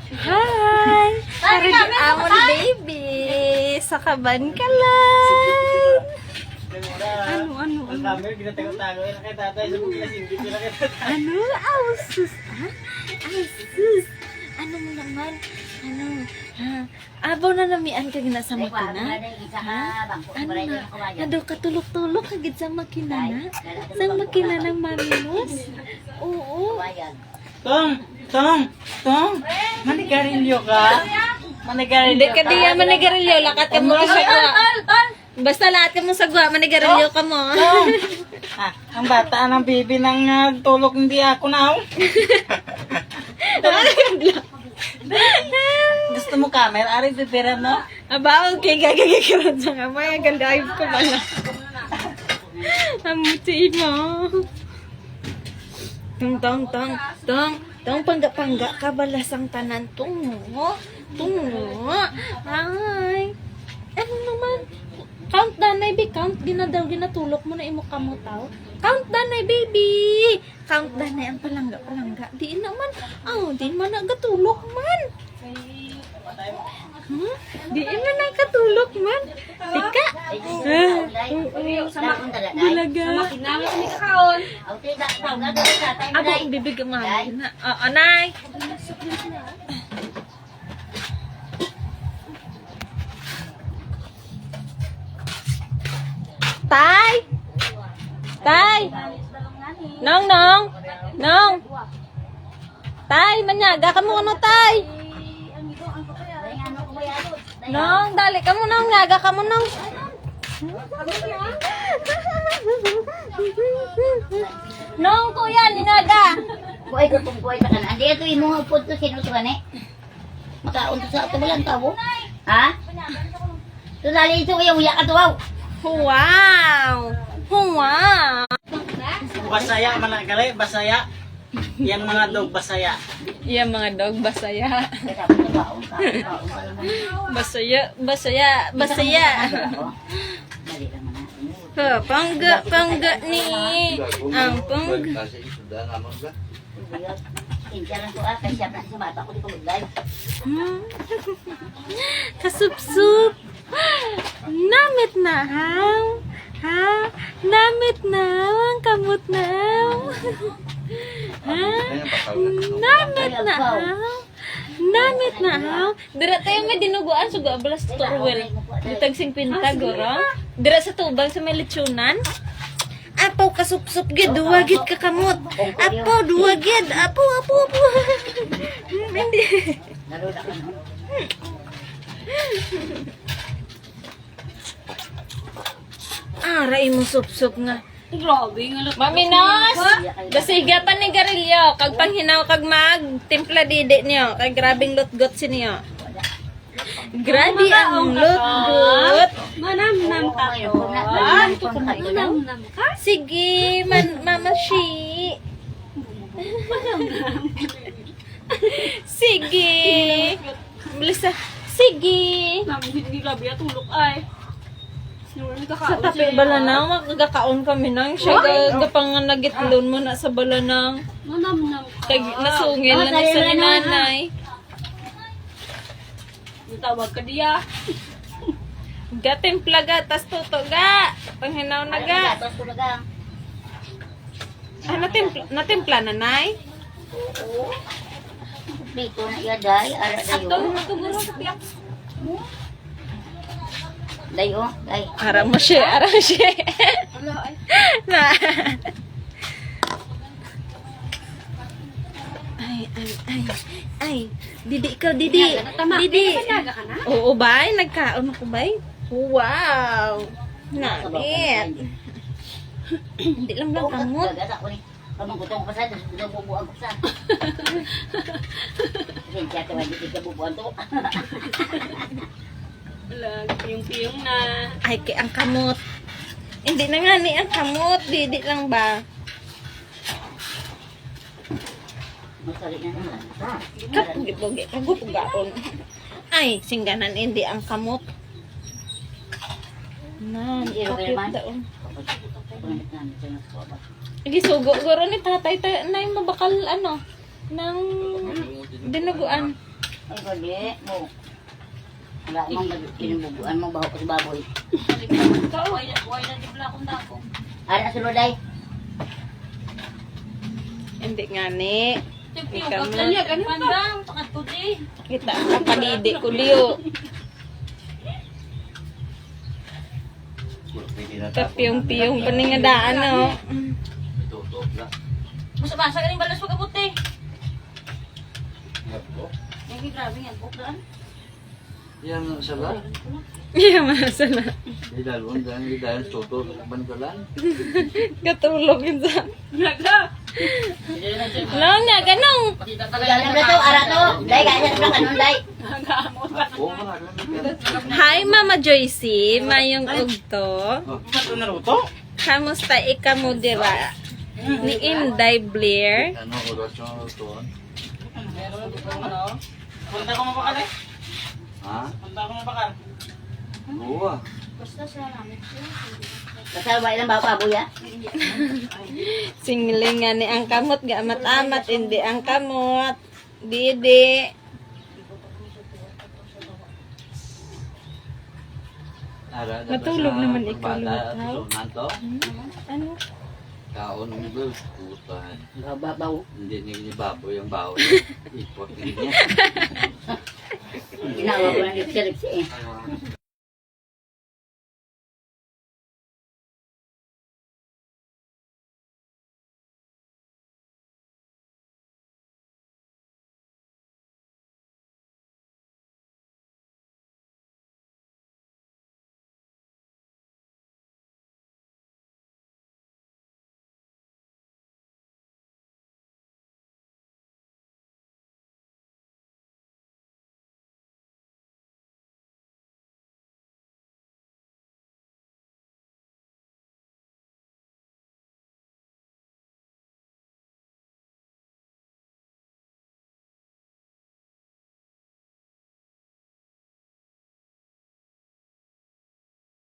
Hi! Hari di amon baby! Sa kaban ka lang! Ano? Ang camera, ginatago-tago. Yan kay tatay. Sabog na singgit nila kay tatay. Ano? Aw, sus! Ha? Ay, sus! Ano mo naman? Ano? Ha? Abaw na namian ka gina sa makina? Ha? Ano na? Nado katulok-tulok ka gid sa makina na? Sa makina ng maminos? Oo. Tong! Manigarilyo ka? Hindi ka diya manigarilyo. Lakat ka mo sa gwa. Basta lahat ka mo sa gwa, manigarilyo ka mo. Ang bata ng baby nang tulog hindi ako na. Gusto mo camera? Ari, pipira mo? Aba, okay, gagagagaran sa nga. May agalive ko pala. Amuti mo. Tong, pangga ka balasang tanan. Tungo. Ay. Ano naman? Count danay, baby. Count. Ginatulok mo na imo kamo tao. Count danay, baby. Count danay ang palangga. Di naman. Di man nagatulok man. Di man nakatulog man. Tika. Bulaga. Abo, bibig mahal na. Anay. Tay. Nong. Tay, manyaga ka mo ano, tay? Nong, dali ka mo nong, nyaga ka mo nong. Nong, kuya, ninaga. Buhay ko kung buhay pa ka na. Andi ito yung mga upod ko sinuto ka na. Makaon to sa ito walang tabo. Ha? Ito dali ito kaya uya ka to. Wow. Basaya, managali, basaya. Yang mga dog basaya. Yan mga dog, basaya. Basaya. Pangga ni. Ang pangga. Kasupsup. Namit na haw. Ha? Namit na ang kamot na. Ha? Namit na haw. Dira tayo may dinuguan sugo ablas torwel. Ditag 50 goro. Dira sa tubang sa may lechonan. Apaw kasupsup gid duwagid ka kamot. Apaw duwagid. Apaw. Hindi. Ray mo sup-sup nga. Grabe nga. Maminos! Basiga pa ni Garillo. Kag panghinaw kag mag timpla didi niyo. Kag grabing lutgot siniyo. Grabe ang lutgot. Manamnam ka. Manamnam ka. Sige, mama shi. Sige. Melissa. Sige. Hindi grabe tulog ay. Sa tabi balanang, magkakaon kami nang siya gapanganagit-lon mo na sa balanang. Manamnam ka. Nasungil na ni sa ni nanay. Tawag ka diya. Gatimpla ga, tas tuto ga. Panghinaw na ga. Natimpla na, nay? Dito na yaday. Ara dayo. Dayo. Ara mo siya. Na. Ay. Didi ikaw, Didi. Didi. Oo, bay. Nagkaon ako, bay. Wow. Namit. Hindi lang kamot. Kamang kutong pa sa, kutong bubuan ko sa. Siya tawa dito ka bubuan to. Piyong na. Ay, kay ang kamot. Hindi na nga ni ang kamot. Didi lang ba? Masali na naman. Kapugi-pugi. Kagupugaon. Ay, singganan hindi ang kamot. Nan, kapit daon. Gisugo guro ni tatay tayo na yung mabakal ano nang dinuguan. Ay, gali mo. Wala mang kinubuguan mo baho ko sa baboy. Ara sulod ay. Hindi nga ni. Ikaw mo. Kita ang palidi ko liyo. Kapiyong-piyong pa nga daan, no? Masa-masa ka rin balas pagkabuti. Yung grabe yan, buklaan. Yang salah, Iya, masa na. di dalam dan di dalam soto bantalan. Katulog yun sa... No, nga, ganong. Galing na to, ara to. Day, kaya siya kanon, day. Oh, mana Hi, Mama Joycey. Mayong ugto. Ito naruto? Kamusta ika mo dira? Ni Inday Blair. Ano oras yung tuon? Meron dito ano? Punta ko mapakal eh. Ha? Punta ko mapakal. Oo. Kasama ilang baboy, ha? Singlingan ni ang kamot, ga amat-amat, hindi ang kamot. Didi. Matulog naman ikaw, Lutaw. Sunan to? Ano? Kaon ng iba, putan. Babaw. Hindi ni baboy ang bawo. Ipot niya. Ginawa ko ng lipsi-lipsi, eh.